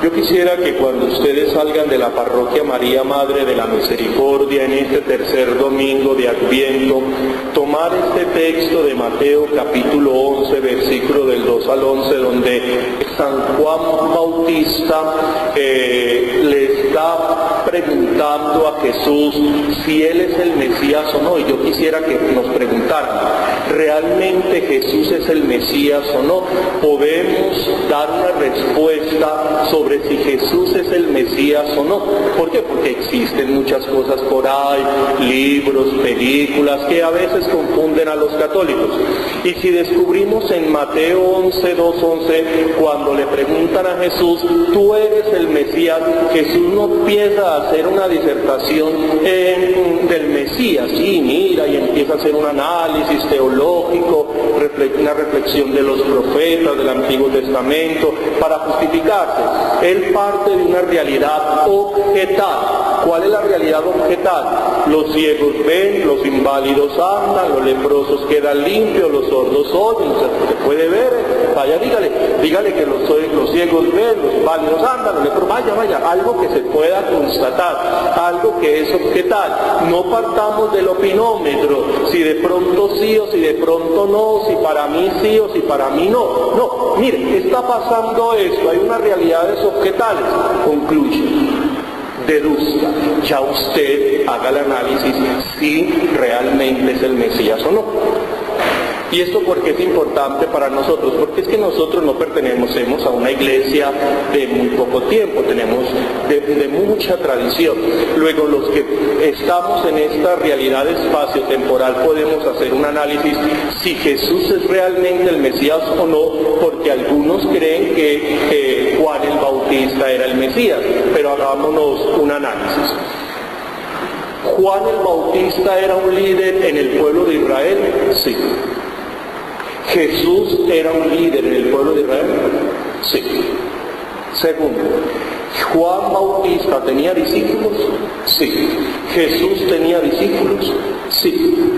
Yo quisiera que cuando ustedes salgan de la parroquia María Madre de la Misericordia en este tercer domingo de Adviento, tomar este texto de Mateo capítulo 11, versículo del 2 al 11, donde San Juan Bautista le está preguntando a Jesús si Él es el Mesías o no. Y yo quisiera que nos preguntaran, ¿realmente Jesús es el Mesías o no? Podemos dar una respuesta sobre si Jesús es el Mesías o no. ¿Por qué? Porque existen muchas cosas por ahí, libros, películas, que a veces confunden a los católicos. Y si descubrimos en Mateo 11, 2, 11, cuando le preguntan a Jesús, ¿tú eres el Mesías?, Jesús no empieza a hacer una disertación del Mesías, sí, mira, y empieza a hacer un análisis teológico, una reflexión de los profetas del Antiguo Testamento, para justificarse. Él parte de una realidad objetal. ¿Cuál es la realidad objetal? Los ciegos ven, los inválidos andan, los leprosos quedan limpios, los sordos oyen, se puede ver, vaya, dígale que los ciegos ven, los inválidos andan, los leprosos, vaya, algo que se pueda constatar, algo que es objetal. No partamos del opinómetro, si de pronto sí o si de pronto no, si para mí sí o si para mí no. No, mire, está pasando esto, hay unas realidades objetales. Concluye, deduzca, ya usted haga el análisis si realmente es el Mesías o no. ¿Y esto por qué es importante para nosotros? Porque es que nosotros no pertenecemos a una iglesia de muy poco tiempo, tenemos de mucha tradición. Luego, los que estamos en esta realidad espacio-temporal podemos hacer un análisis si Jesús es realmente el Mesías o no, porque algunos creen que Juan el Bautista era el Mesías, pero hagámonos un análisis. ¿Juan el Bautista era un líder en el pueblo de Israel? Sí. ¿Jesús era un líder en el pueblo de Israel? Sí. Segundo, ¿Juan Bautista tenía discípulos? Sí. ¿Jesús tenía discípulos? Sí.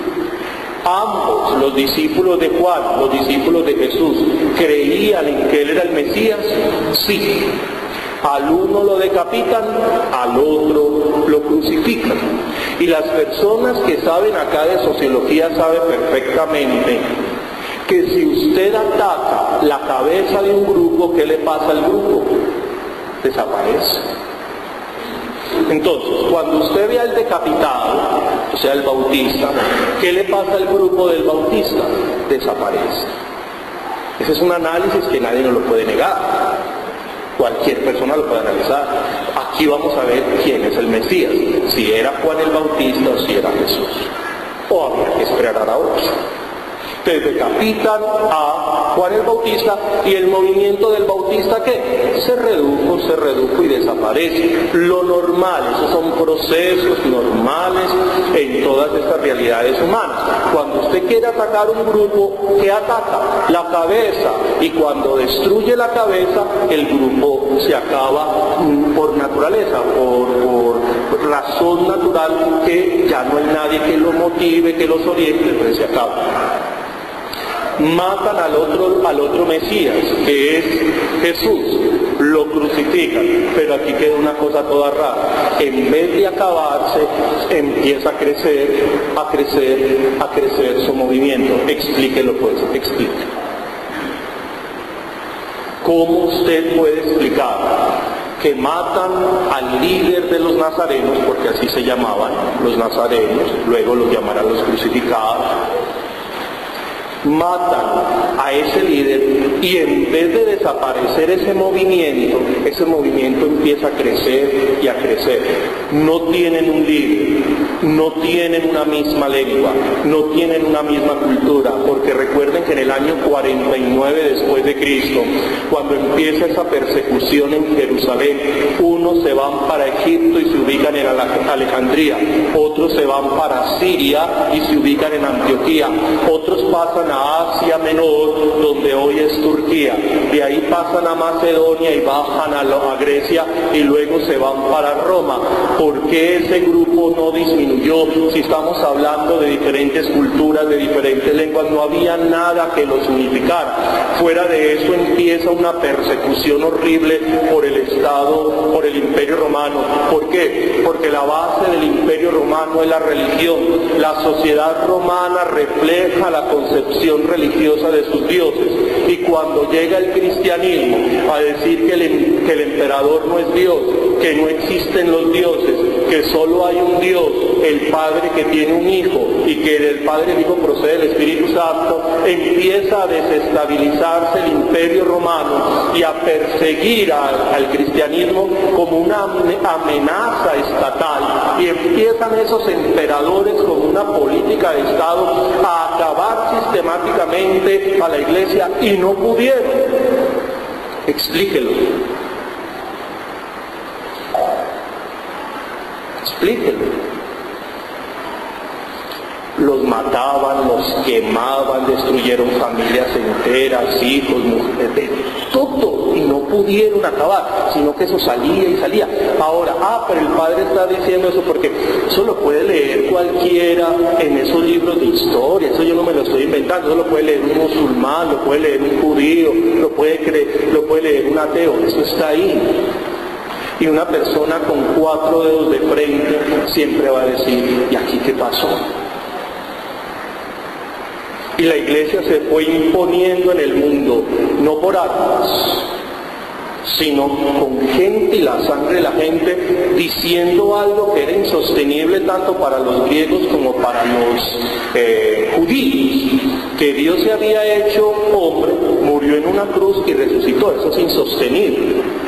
Ambos, los discípulos de Juan, los discípulos de Jesús, ¿creían en que Él era el Mesías? Sí. Al uno lo decapitan, al otro lo crucifican. Y las personas que saben acá de sociología saben perfectamente que si usted ataca la cabeza de un grupo, ¿qué le pasa al grupo? Desaparece. Entonces, cuando usted ve al decapitado, o sea, el bautista, ¿qué le pasa al grupo del bautista? Desaparece. Ese es un análisis que nadie nos lo puede negar. Cualquier persona lo puede analizar. Aquí vamos a ver quién es el Mesías, si era Juan el Bautista o si era Jesús. O habría que esperar a otros. Entonces decapitan a Juan el Bautista y el movimiento del Bautista, ¿qué? Se redujo y desaparece. Lo normal, esos son procesos normales en todas estas realidades humanas. Cuando usted quiere atacar un grupo, ¿qué ataca? La cabeza. Y cuando destruye la cabeza, el grupo se acaba por naturaleza, por razón natural, que ya no hay nadie que lo motive, que los oriente, entonces se acaba. Matan al otro Mesías, que es Jesús, lo crucifican, pero aquí queda una cosa toda rara. En vez de acabarse, empieza a crecer su movimiento. Explíquelo pues, explique. ¿Cómo usted puede explicar que matan al líder de los nazarenos, porque así se llamaban los nazarenos, luego los llamarán los crucificados? Matan a ese líder y en vez de desaparecer ese movimiento empieza a crecer y a crecer. No tienen un líder, no tienen una misma lengua, no tienen una misma cultura, porque recuerden que en el año 49 después de Cristo, cuando empieza esa persecución en Jerusalén, unos se van para Egipto y se ubican en Alejandría, otros se van para Siria y se ubican en Antioquía, otros pasan a Asia Menor, donde hoy es Turquía, de ahí pasan a Macedonia y bajan a Grecia y luego se van para Roma. ¿Por qué ese grupo no disminuye disminuyó, si estamos hablando de diferentes culturas, de diferentes lenguas, no había nada que los unificara. Fuera de eso empieza una persecución horrible por el Estado, por el Imperio Romano. ¿Por qué? Porque la base del Imperio Romano es la religión. La sociedad romana refleja la concepción religiosa de sus dioses. Y cuando llega el cristianismo a decir que el emperador no es Dios, que no existen los dioses, que solo hay un Dios, el Padre que tiene un Hijo, y que del Padre y el Hijo procede el Espíritu Santo, empieza a desestabilizarse el Imperio Romano y a perseguir al cristianismo como una amenaza estatal. Y empiezan esos emperadores con una política de Estado a acabar sistemáticamente a la Iglesia y no pudieron. Explíquelo. Explíquelo. Los mataban, los quemaban, destruyeron familias enteras, hijos, mujeres, todo, y no pudieron acabar, sino que eso salía y salía. Ahora, pero el Padre está diciendo eso porque eso lo puede leer cualquiera en esos libros de historia, eso yo no me lo estoy inventando, eso lo puede leer un musulmán, lo puede leer un judío, lo puede leer un ateo, eso está ahí. Y una persona con 4 dedos de frente siempre va a decir, ¿y aquí qué pasó? Y la Iglesia se fue imponiendo en el mundo, no por armas, sino con gente y la sangre de la gente, diciendo algo que era insostenible tanto para los griegos como para los judíos, que Dios se había hecho hombre, murió en una cruz y resucitó. Eso es insostenible.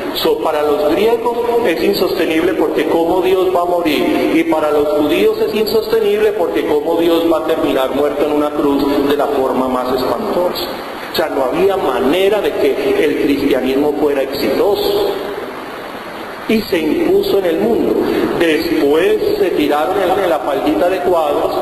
Para los griegos es insostenible porque cómo Dios va a morir, y para los judíos es insostenible porque cómo Dios va a terminar muerto en una cruz de la forma más espantosa. O sea, no había manera de que el cristianismo fuera exitoso. Y se impuso en el mundo. Después se tiraron en la faldita de cuadros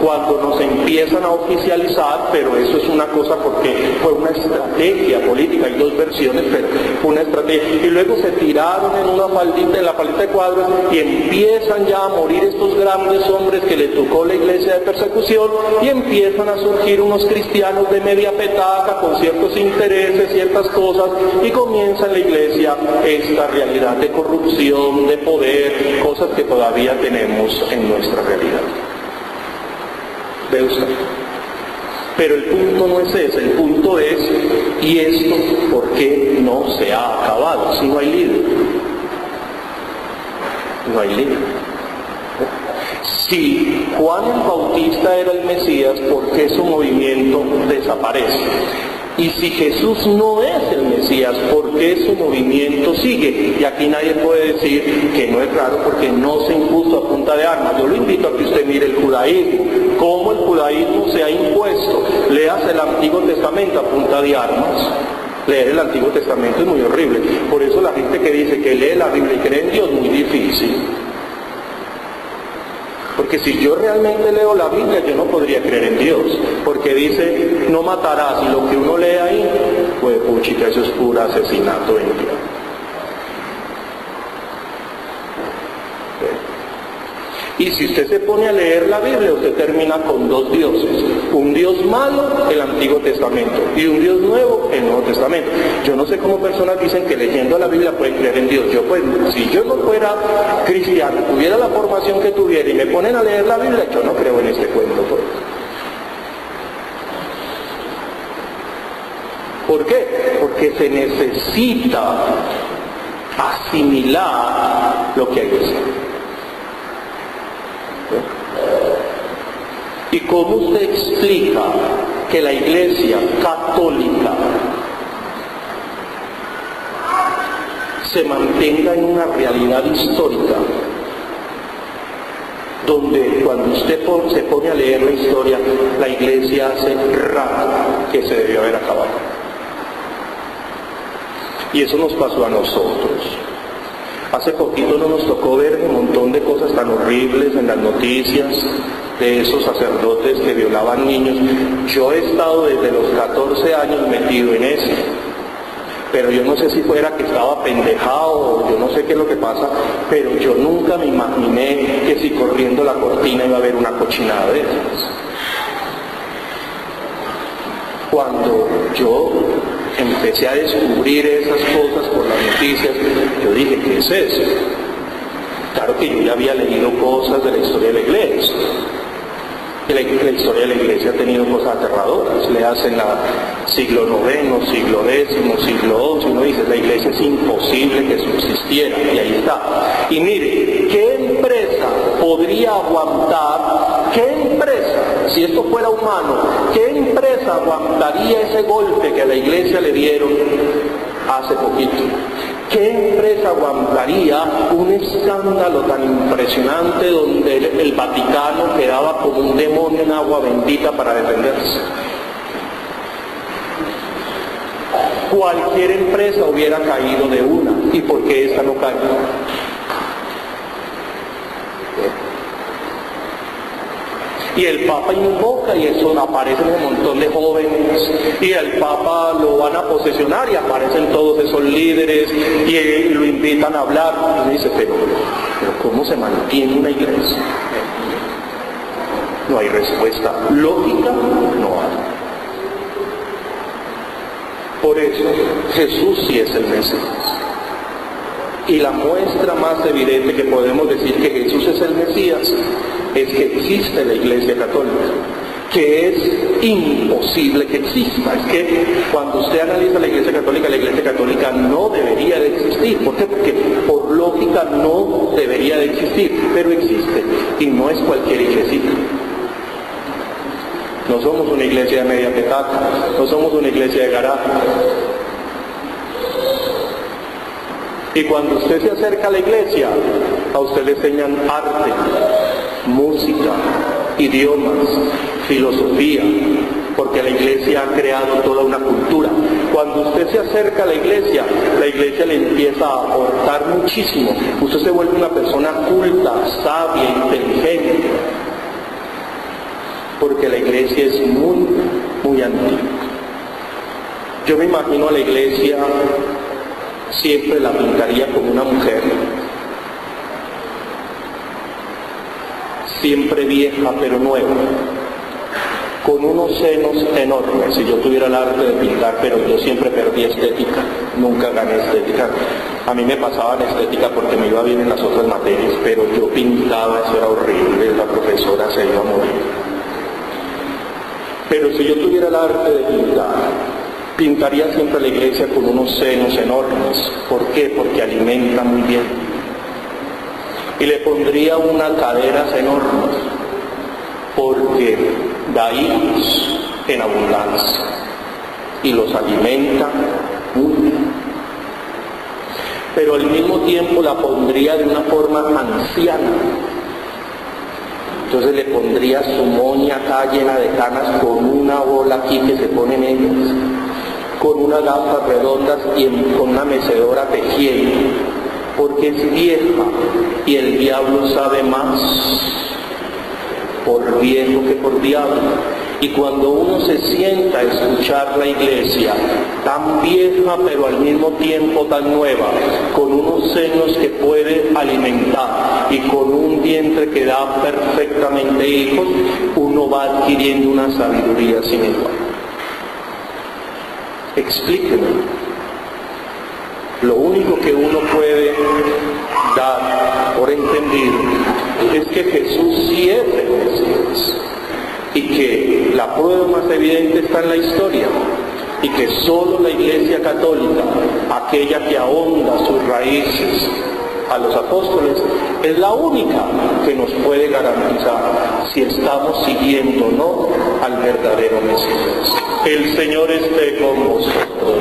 cuando nos empiezan a oficializar, pero eso es una cosa porque fue una estrategia política, hay 2 versiones, pero fue una estrategia. Y luego se tiraron en la faldita de cuadros y empiezan ya a morir estos grandes hombres que le tocó la Iglesia de persecución, y empiezan a surgir unos cristianos de media petaca con ciertos intereses, ciertas cosas, y comienza en la Iglesia esta realidad de corrupción, de poder, cosas que todavía tenemos en nuestra realidad. ¿Ve usted? Pero el punto no es ese, el punto es, ¿y esto por qué no se ha acabado? Si no hay líder. No hay líder. Si Juan el Bautista era el Mesías, ¿por qué su movimiento desaparece? Y si Jesús no es el Mesías, ¿por qué su movimiento sigue? Y aquí nadie puede decir que no es raro porque no se impuso a punta de armas. Yo lo invito a que usted mire el judaísmo, cómo el judaísmo se ha impuesto. Leas el Antiguo Testamento a punta de armas. Leer el Antiguo Testamento es muy horrible. Por eso la gente que dice que lee la Biblia y cree en Dios es muy difícil. Porque si yo realmente leo la Biblia, yo no podría creer en Dios, porque dice, no matarás, y lo que uno lee ahí, pues puchica, eso es puro asesinato en Dios. Y si usted se pone a leer la Biblia, usted termina con 2 dioses. Un Dios malo, el Antiguo Testamento, y un Dios nuevo, el Nuevo Testamento. Yo no sé cómo personas dicen que leyendo la Biblia pueden creer en Dios. Yo pues, si yo no fuera cristiano, tuviera la formación que tuviera y me ponen a leer la Biblia, yo no creo en este cuento. ¿Por qué? Porque se necesita asimilar lo que hay que hacer. ¿Y cómo usted explica que la Iglesia católica se mantenga en una realidad histórica donde cuando usted se pone a leer la historia, la Iglesia hace rato que se debió haber acabado? Y eso nos pasó a nosotros. Hace poquito no nos tocó ver un montón de cosas tan horribles en las noticias de esos sacerdotes que violaban niños. Yo he estado desde los 14 años metido en eso. pero yo no sé si fuera que estaba pendejado o yo no sé qué es lo que pasa, pero yo nunca me imaginé que si corriendo la cortina iba a haber una cochinada de esas. Cuando yo empecé a descubrir esas cosas por las noticias, yo dije, ¿qué es eso? Claro que yo ya había leído cosas de la historia de la iglesia. La historia de la iglesia ha tenido cosas aterradoras. Le hacen siglo IX, siglo X, siglo XI, uno dice, la iglesia es imposible que subsistiera, y ahí está. Y mire, ¿qué empresa podría aguantar, si esto fuera humano, qué empresa aguantaría ese golpe que a la iglesia le dieron hace poquito? ¿Qué empresa aguantaría un escándalo tan impresionante donde el Vaticano quedaba como un demonio en agua bendita para defenderse? Cualquier empresa hubiera caído de una. ¿Y por qué esta no cayó? Y el Papa invoca y eso aparecen un montón de jóvenes y el Papa lo van a posesionar y aparecen todos esos líderes y lo invitan a hablar y dice, pero ¿cómo se mantiene una iglesia? No hay respuesta lógica, no hay. Por eso Jesús sí es el Mesías. Y la muestra más evidente que podemos decir que Jesús es el Mesías es que existe la Iglesia Católica, que es imposible que exista. Es que cuando usted analiza la Iglesia Católica no debería de existir. ¿Por qué? Porque por lógica no debería de existir, pero existe, y no es cualquier iglesita. No somos una iglesia de media petaca, no somos una iglesia de garaje. Y cuando usted se acerca a la iglesia, a usted le enseñan arte, música, idiomas, filosofía, porque la iglesia ha creado toda una cultura. Cuando usted se acerca a la iglesia le empieza a aportar muchísimo. Usted se vuelve una persona culta, sabia, inteligente, porque la iglesia es muy, muy antigua. Yo me imagino a la iglesia, siempre la pintaría como una mujer, siempre vieja pero nueva, con unos senos enormes. Si yo tuviera el arte de pintar, pero yo siempre perdí estética, nunca gané estética. A mí me pasaba en estética porque me iba bien en las otras materias, pero yo pintaba, eso era horrible, la profesora se iba a morir. Pero si yo tuviera el arte de pintar, pintaría siempre la iglesia con unos senos enormes. ¿Por qué? Porque alimenta muy bien. Y le pondría unas caderas enormes, porque da hijos en abundancia y los alimenta muy bien. Pero al mismo tiempo la pondría de una forma anciana. Entonces le pondría su moña acá llena de canas con una bola aquí que se pone en ellas, con unas gafas redondas y con una mecedora tejiendo, porque es vieja y el diablo sabe más por viejo que por diablo. Y cuando uno se sienta a escuchar la iglesia, tan vieja pero al mismo tiempo tan nueva, con unos senos que puede alimentar y con un vientre que da perfectamente hijos, uno va adquiriendo una sabiduría sin igual. Explíqueme. Lo único que uno puede dar por entendido es que Jesús sí es el Mesías, y que la prueba más evidente está en la historia, y que solo la Iglesia Católica, aquella que ahonda sus raíces a los apóstoles, es la única que nos puede garantizar si estamos siguiendo o no al verdadero Mesías. El Señor esté con vosotros.